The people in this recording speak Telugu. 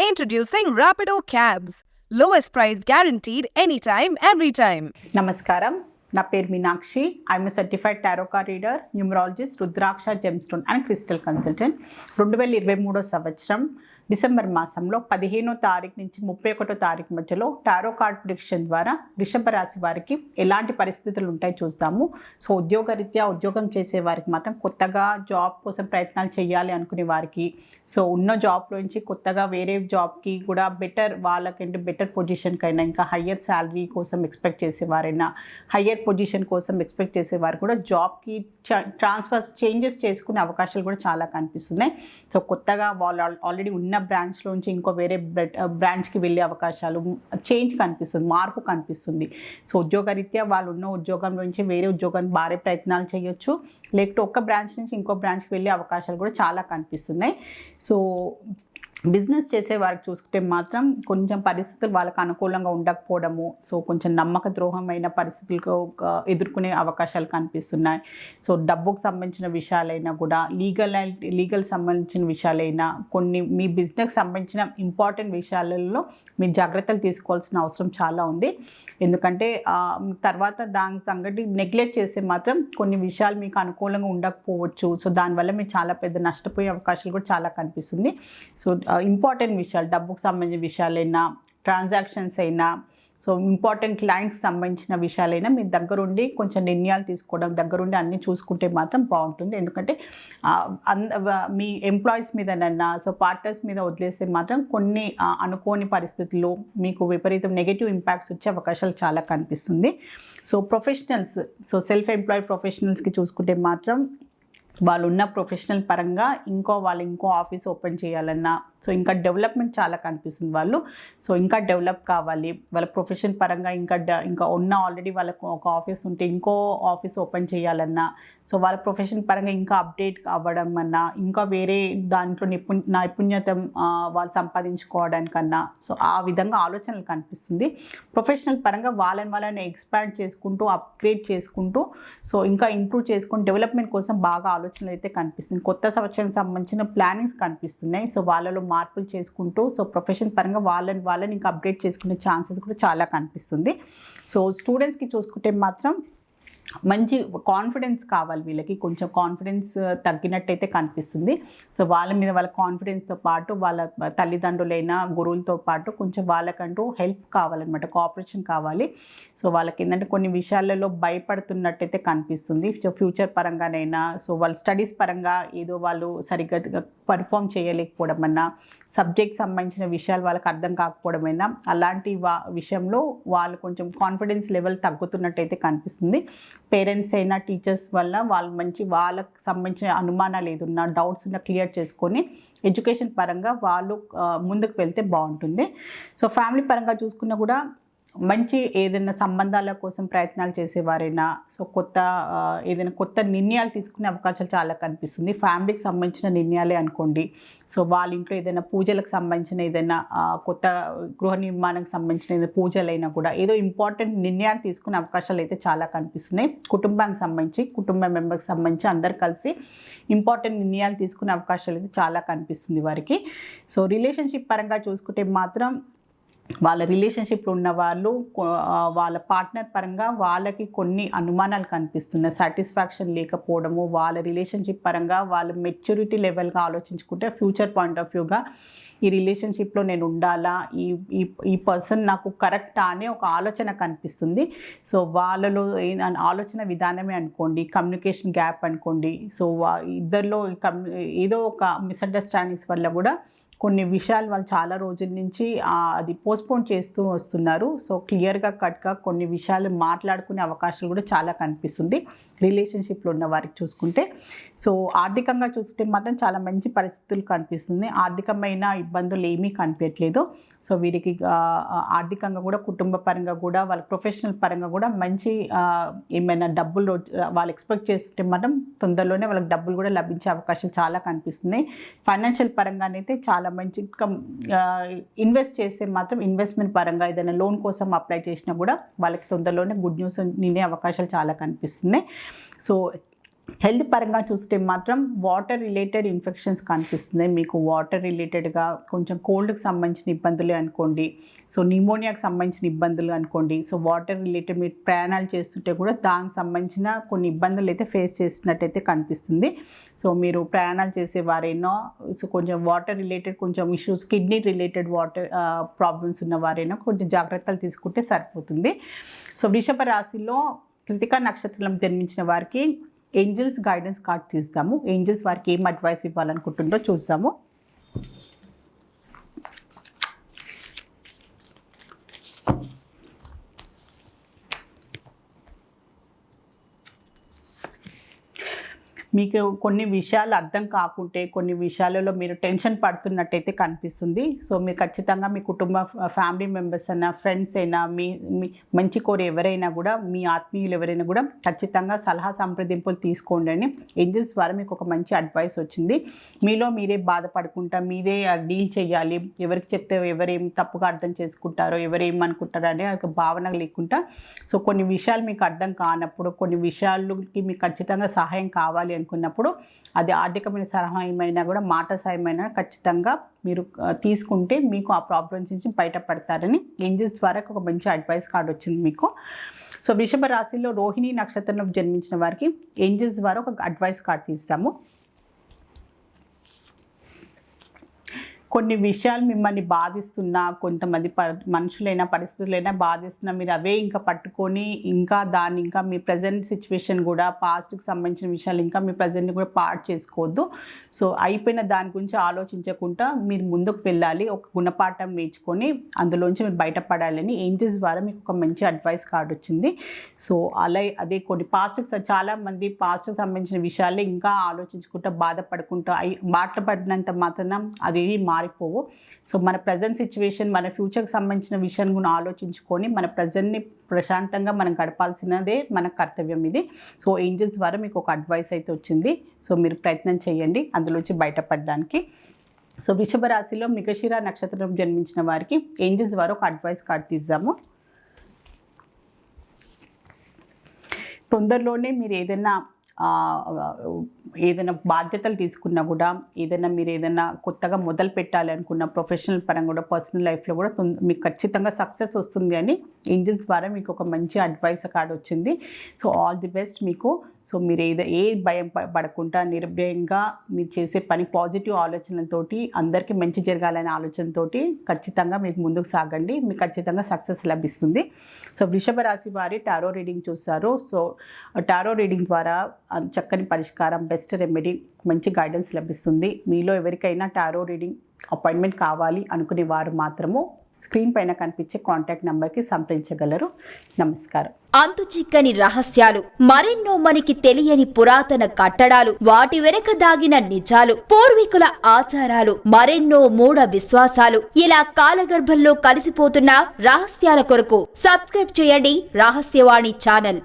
Introducing Rapido Cabs. Lowest price guaranteed anytime, every time. నమస్కారం, నా పేరు Meenakshi. I'm certified tarot card reader, numerologist, rudraksha gemstone and crystal consultant. 2023 సంవత్సరం డిసెంబర్ మాసంలో 15వ తారీఖు నుంచి 31వ తారీఖు మధ్యలో టారో కార్డ్ ప్రిడిక్షన్ ద్వారా వృషభ రాశి వారికి ఎలాంటి పరిస్థితులు ఉంటాయి చూస్తాము. సో ఉద్యోగరీత్యా ఉద్యోగం చేసే వారికి మాత్రం కొత్తగా జాబ్ కోసం ప్రయత్నాలు చేయాలి అనుకునే వారికి, సో ఉన్న జాబ్లో నుంచి కొత్తగా వేరే జాబ్కి కూడా వాళ్ళకంటే బెటర్ పొజిషన్కైనా, ఇంకా హయ్యర్ శాలరీ కోసం ఎక్స్పెక్ట్ చేసేవారైనా, హయ్యర్ పొజిషన్ కోసం ఎక్స్పెక్ట్ చేసేవారు కూడా జాబ్కి చేంజెస్ చేసుకునే అవకాశాలు కూడా చాలా కనిపిస్తున్నాయి. సో కొత్తగా వాళ్ళు ఆల్రెడీ ఉన్న బ్రాంచ్లోంచి ఇంకో వేరే బ్రాంచ్కి వెళ్ళే అవకాశాలు, చేంజ్ కనిపిస్తుంది, మార్పు కనిపిస్తుంది. సో ఉద్యోగరీత్యా వాళ్ళు ఉన్న ఉద్యోగం నుంచి వేరే ఉద్యోగాన్ని మారే ప్రయత్నాలు చేయొచ్చు, లేకపోతే ఒక్క బ్రాంచ్ నుంచి ఇంకో బ్రాంచ్కి వెళ్ళే అవకాశాలు కూడా చాలా కనిపిస్తున్నాయి. సో బిజినెస్ చేసే వారికి చూసుకుంటే మాత్రం కొంచెం పరిస్థితులు వాళ్ళకి అనుకూలంగా ఉండకపోవడము, సో కొంచెం నమ్మక ద్రోహమైన పరిస్థితులకు ఎదుర్కొనే అవకాశాలు కనిపిస్తున్నాయి. సో డబ్బుకు సంబంధించిన విషయాలైనా కూడా, లీగల్ సంబంధించిన విషయాలైనా, కొన్ని మీ బిజినెస్కి సంబంధించిన ఇంపార్టెంట్ విషయాలలో మీరు జాగ్రత్తలు తీసుకోవాల్సిన అవసరం చాలా ఉంది. ఎందుకంటే తర్వాత దాని సంగతి నెగ్లెక్ట్ చేస్తే మాత్రం కొన్ని విషయాలు మీకు అనుకూలంగా ఉండకపోవచ్చు. సో దానివల్ల మీరు చాలా పెద్ద నష్టపోయే అవకాశాలు కూడా చాలా కనిపిస్తుంది. సో ఇంపార్టెంట్ విషయాలు, డబ్బుకు సంబంధించిన విషయాలైనా, ట్రాన్సాక్షన్స్ అయినా, సో ఇంపార్టెంట్ క్లయింట్స్కి సంబంధించిన విషయాలైనా మీ దగ్గరుండి కొంచెం నిర్ణయాలు తీసుకోవడం, దగ్గరుండి అన్నీ చూసుకుంటే మాత్రం బాగుంటుంది. ఎందుకంటే మీ ఎంప్లాయీస్ మీదనన్నా, సో పార్ట్నర్స్ మీద వదిలేస్తే మాత్రం కొన్ని అనుకోని పరిస్థితుల్లో మీకు విపరీతం నెగటివ్ ఇంపాక్ట్స్ వచ్చే అవకాశాలు చాలా కనిపిస్తుంది. So professionals, so self employee ప్రొఫెషనల్స్కి చూసుకుంటే మాత్రం వాళ్ళు ఉన్న ప్రొఫెషనల్ పరంగా ఇంకో ఆఫీస్ ఓపెన్ చేయాలన్నా, సో ఇంకా డెవలప్మెంట్ చాలా కనిపిస్తుంది. వాళ్ళు సో ఇంకా డెవలప్ కావాలి, వాళ్ళ ప్రొఫెషన్ పరంగా ఇంకా ఉన్న ఆల్రెడీ వాళ్ళకు ఒక ఆఫీస్ ఉంటే ఇంకో ఆఫీస్ ఓపెన్ చేయాలన్నా, సో వాళ్ళ ప్రొఫెషన్ పరంగా ఇంకా అప్డేట్ అవ్వడం అన్నా, ఇంకా వేరే దాంట్లో నైపుణ్యత వాళ్ళు సంపాదించుకోవడానికన్నా, సో ఆ విధంగా ఆలోచనలు కనిపిస్తుంది. ప్రొఫెషనల్ పరంగా వాళ్ళని ఎక్స్పాండ్ చేసుకుంటూ, అప్గ్రేడ్ చేసుకుంటూ, సో ఇంకా ఇంప్రూవ్ చేసుకుంటూ డెవలప్మెంట్ కోసం బాగా ఆలోచనలు అయితే కనిపిస్తుంది. కొత్త సంవత్సరానికి సంబంధించిన ప్లానింగ్స్ కనిపిస్తున్నాయి. సో వాళ్ళలో మార్పులు చేసుకుంటూ, సో ప్రొఫెషన్ పరంగా వాళ్ళని ఇంకా అప్డేట్ చేసుకునే ఛాన్సెస్ కూడా చాలా కనిపిస్తుంది. సో స్టూడెంట్స్కి చూసుకుంటే మాత్రం మంచి కాన్ఫిడెన్స్ కావాలి. వీళ్ళకి కొంచెం కాన్ఫిడెన్స్ తగ్గినట్టయితే కనిపిస్తుంది. సో వాళ్ళ కాన్ఫిడెన్స్తో పాటు వాళ్ళ తల్లిదండ్రులైనా, గురువులతో పాటు కొంచెం వాళ్ళకంటూ హెల్ప్ కావాలన్నమాట, కోఆపరేషన్ కావాలి. సో వాళ్ళకి ఏంటంటే కొన్ని విషయాలలో భయపడుతున్నట్టయితే కనిపిస్తుంది. సో ఫ్యూచర్ పరంగానైనా, సో వాళ్ళ స్టడీస్ పరంగా ఏదో వాళ్ళు సరిగ్గా పర్ఫామ్ చేయలేకపోవడం అన్నా, సబ్జెక్ట్ సంబంధించిన విషయాలు వాళ్ళకి అర్థం కాకపోవడమైనా, అలాంటి విషయంలో వాళ్ళు కొంచెం కాన్ఫిడెన్స్ లెవెల్ తగ్గుతున్నట్టయితే కనిపిస్తుంది. పేరెంట్స్ అయినా, టీచర్స్ వల్ల వాళ్ళకి సంబంధించిన అనుమానాలు ఏదున్నా, డౌట్స్ ఉన్నా క్లియర్ చేసుకొని ఎడ్యుకేషన్ పరంగా వాళ్ళు ముందుకు వెళ్తే బాగుంటుంది. సో ఫ్యామిలీ పరంగా చూసుకున్నా కూడా మంచి ఏదైనా సంబంధాల కోసం ప్రయత్నాలు చేసేవారైనా, సో ఏదైనా కొత్త నిర్ణయాలు తీసుకునే అవకాశాలు చాలా కనిపిస్తుంది. ఫ్యామిలీకి సంబంధించిన నిర్ణయాలే అనుకోండి. సో వాళ్ళ ఇంట్లో ఏదైనా పూజలకు సంబంధించిన ఏదైనా కొత్త గృహ నిర్మాణానికి సంబంధించిన ఏదైనా పూజలైనా కూడా ఏదో ఇంపార్టెంట్ నిర్ణయాలు తీసుకునే అవకాశాలు అయితే చాలా కనిపిస్తున్నాయి. కుటుంబానికి సంబంధించి, కుటుంబ మెంబర్కి సంబంధించి అందరు కలిసి ఇంపార్టెంట్ నిర్ణయాలు తీసుకునే అవకాశాలు అయితే చాలా కనిపిస్తుంది వారికి. సో రిలేషన్షిప్ పరంగా చూసుకుంటే మాత్రం వాళ్ళ రిలేషన్షిప్లో ఉన్న వాళ్ళు వాళ్ళ పార్ట్నర్ పరంగా వాళ్ళకి కొన్ని అనుమానాలు కనిపిస్తున్నాయి. సాటిస్ఫాక్షన్ లేకపోవడము, వాళ్ళ రిలేషన్షిప్ పరంగా వాళ్ళ మెచ్యూరిటీ లెవెల్గా ఆలోచించుకుంటే ఫ్యూచర్ పాయింట్ ఆఫ్ వ్యూగా ఈ రిలేషన్షిప్లో నేను ఉండాలా, ఈ పర్సన్ నాకు కరెక్టా అనే ఒక ఆలోచన కనిపిస్తుంది. సో వాళ్ళలో ఆలోచన విధానమే అనుకోండి, కమ్యూనికేషన్ గ్యాప్ అనుకోండి. సో ఇద్దరిలో ఏదో ఒక మిస్అండర్స్టాండింగ్స్ వల్ల కూడా కొన్ని విషయాలు వాళ్ళు చాలా రోజుల నుంచి అది పోస్ట్పోన్ చేస్తూ వస్తున్నారు. సో క్లియర్గా కట్గా కొన్ని విషయాలు మాట్లాడుకునే అవకాశాలు కూడా చాలా కనిపిస్తుంది రిలేషన్షిప్లో ఉన్న వారికి చూసుకుంటే. సో ఆర్థికంగా చూసుకుంటే మాత్రం చాలా మంచి పరిస్థితులు కనిపిస్తుంది. ఆర్థికమైన ఇబ్బందులు ఏమీ కనిపించట్లేదు. సో వీరికి ఆర్థికంగా కూడా, కుటుంబ పరంగా కూడా, వాళ్ళ ప్రొఫెషనల్ పరంగా కూడా మంచి ఏమైనా డబ్బులు వాళ్ళు ఎక్స్పెక్ట్ చేస్తుంటే మాత్రం తొందరలోనే వాళ్ళకి డబ్బులు కూడా లభించే అవకాశాలు చాలా కనిపిస్తున్నాయి. ఫైనాన్షియల్ పరంగానైతే చాలా మంచి ఇన్వెస్ట్ చేస్తే మాత్రం ఇన్వెస్ట్మెంట్ పరంగా ఏదైనా లోన్ కోసం అప్లై చేసినా కూడా వాళ్ళకి తొందరలోనే గుడ్ న్యూస్ నినే అవకాశాలు చాలా కనిపిస్తున్నాయి. సో హెల్త్ పరంగా చూస్తే మాత్రం వాటర్ రిలేటెడ్ ఇన్ఫెక్షన్స్ కనిపిస్తున్నాయి. మీకు వాటర్ రిలేటెడ్గా కొంచెం కోల్డ్కి సంబంధించిన ఇబ్బందులు అనుకోండి, సో న్యూమోనియాకి సంబంధించిన ఇబ్బందులు అనుకోండి. సో వాటర్ రిలేటెడ్ మీరు ప్రయాణాలు చేస్తుంటే కూడా దానికి సంబంధించిన కొన్ని ఇబ్బందులు అయితే ఫేస్ చేసినట్టయితే కనిపిస్తుంది. సో మీరు ప్రయాణాలు చేసేవారైనా, సో కొంచెం వాటర్ రిలేటెడ్ కొంచెం issues, kidney related water problems ఉన్న వారైనా కొంచెం జాగ్రత్తలు తీసుకుంటే సరిపోతుంది. సో వృషభ రాశిలో కృతికా నక్షత్రం జన్మించిన వారికి ఏంజల్స్ గైడెన్స్ కార్డ్ తీస్తాము. ఏంజల్స్ వారికి ఏం అడ్వైస్ ఇవ్వాలనుకుంటుందో చూస్తాము. మీకు కొన్ని విషయాలు అర్థం కాకుంటే, కొన్ని విషయాలలో మీరు టెన్షన్ పడుతున్నట్టయితే కనిపిస్తుంది. సో మీరు ఖచ్చితంగా మీ కుటుంబ ఫ్యామిలీ మెంబర్స్ అయినా, ఫ్రెండ్స్ అయినా, మీ మంచి కోరే ఎవరైనా కూడా, మీ ఆత్మీయులు ఎవరైనా కూడా ఖచ్చితంగా సలహా సంప్రదింపులు తీసుకోండి అని ఏంజల్స్ ద్వారా మీకు ఒక మంచి అడ్వైస్ వచ్చింది. మీలో మీరే బాధపడుకుంటా, మీరే డీల్ చేయాలి, ఎవరికి చెప్తే ఎవరేం తప్పుగా అర్థం చేసుకుంటారో, ఎవరేమనుకుంటారో అనే ఒక భావన లేకుండా, సో కొన్ని విషయాలు మీకు అర్థం కానప్పుడు, కొన్ని విషయాలకి మీకు ఖచ్చితంగా సహాయం కావాలి అనుకున్నప్పుడు, అది ఆర్థికమైన సహాయమైనా కూడా, మాట సహాయమైనా ఖచ్చితంగా మీరు తీసుకుంటే మీకు ఆ ప్రాబ్లమ్స్ నుంచి బయటపడతారని ఏంజల్స్ ద్వారా ఒక మంచి అడ్వైస్ కార్డ్ వచ్చింది మీకు. సో వృషభ రాశిలో రోహిణి నక్షత్రంలో జన్మించిన వారికి ఏంజల్స్ ద్వారా ఒక అడ్వైస్ కార్డ్ తీస్తాము. కొన్ని విషయాలు మిమ్మల్ని బాధిస్తున్నా, కొంతమంది మనుషులైనా పరిస్థితులైనా బాధిస్తున్నా, మీరు అవే ఇంకా పట్టుకొని ఇంకా దాన్ని ఇంకా మీ ప్రజెంట్ సిచ్యువేషన్ కూడా, పాస్ట్కి సంబంధించిన విషయాలు ఇంకా మీ ప్రజెంట్ని కూడా పాడు చేసుకోవద్దు. సో అయిపోయిన దాని గురించి ఆలోచించకుండా మీరు ముందుకు వెళ్ళాలి, ఒక గుణపాఠం నేర్చుకొని అందులోంచి మీరు బయటపడాలని ఏంజల్స్ ద్వారా మీకు ఒక మంచి అడ్వైస్ కార్డ్ వచ్చింది. సో అదే కొన్ని చాలామంది పాస్ట్కి సంబంధించిన విషయాలే ఇంకా ఆలోచించుకుంటూ బాధపడుకుంటూ బాటపడినంత మాత్రం అది మారిపోవు. సో మన ప్రజెంట్ సిచ్యువేషన్, మన ఫ్యూచర్కి సంబంధించిన విషయాన్ని కూడా ఆలోచించుకొని మన ప్రజెంట్ని ప్రశాంతంగా మనం గడపాల్సినదే మన కర్తవ్యం ఇది. సో ఏంజల్స్ ద్వారా మీకు ఒక అడ్వైస్ అయితే వచ్చింది. సో మీరు ప్రయత్నం చేయండి అందులోంచి బయటపడడానికి. సో వృషభ రాశిలో మృగశిర నక్షత్రం జన్మించిన వారికి ఏంజల్స్ ద్వారా ఒక అడ్వైస్ కార్డ్ తీద్దాము. తొందరలోనే మీరు ఏదైనా బాధ్యతలు తీసుకున్నా కూడా, మీరు ఏదైనా కొత్తగా మొదలు పెట్టాలి అనుకున్న ప్రొఫెషనల్ పరంగా కూడా, పర్సనల్ లైఫ్లో కూడా మీకు ఖచ్చితంగా సక్సెస్ వస్తుంది అని ఏంజల్స్ ద్వారా మీకు ఒక మంచి అడ్వైస్ కార్డ్ వచ్చింది. సో ఆల్ ది బెస్ట్ మీకు. సో మీరు ఏ భయం పడకుండా నిర్భయంగా మీరు చేసే పని పాజిటివ్ ఆలోచనతోటి, అందరికీ మంచి జరగాలనే ఆలోచనతోటి ఖచ్చితంగా మీకు ముందుకు సాగండి, మీకు ఖచ్చితంగా సక్సెస్ లభిస్తుంది. సో వృషభ రాశి వారి టారో రీడింగ్ చూస్తారు. సో టారో రీడింగ్ ద్వారా చక్కని పరిష్కారం, బెస్ట్ రెమెడీ, మంచి గైడెన్స్ లభిస్తుంది. మీలో ఎవరికైనా టారో రీడింగ్ అపాయింట్మెంట్ కావాలి అనుకునే వారు మాత్రము స్క్రీన్ పైన కనిపించే కాంటాక్ట్ నెంబర్కి సంప్రదించగలరు. నమస్కారం. అంతుచిక్కని రహస్యాలు, మరెన్నో మనకి తెలియని పురాతన కట్టడాలు, వాటి వెనక దాగిన నిజాలు, పూర్వీకుల ఆచారాలు, మరెన్నో మూఢ విశ్వాసాలు, ఇలా కాలగర్భంలో కలిసిపోతున్న రహస్యాల కొరకు సబ్స్క్రైబ్ చేయండి రహస్యవాణి ఛానల్.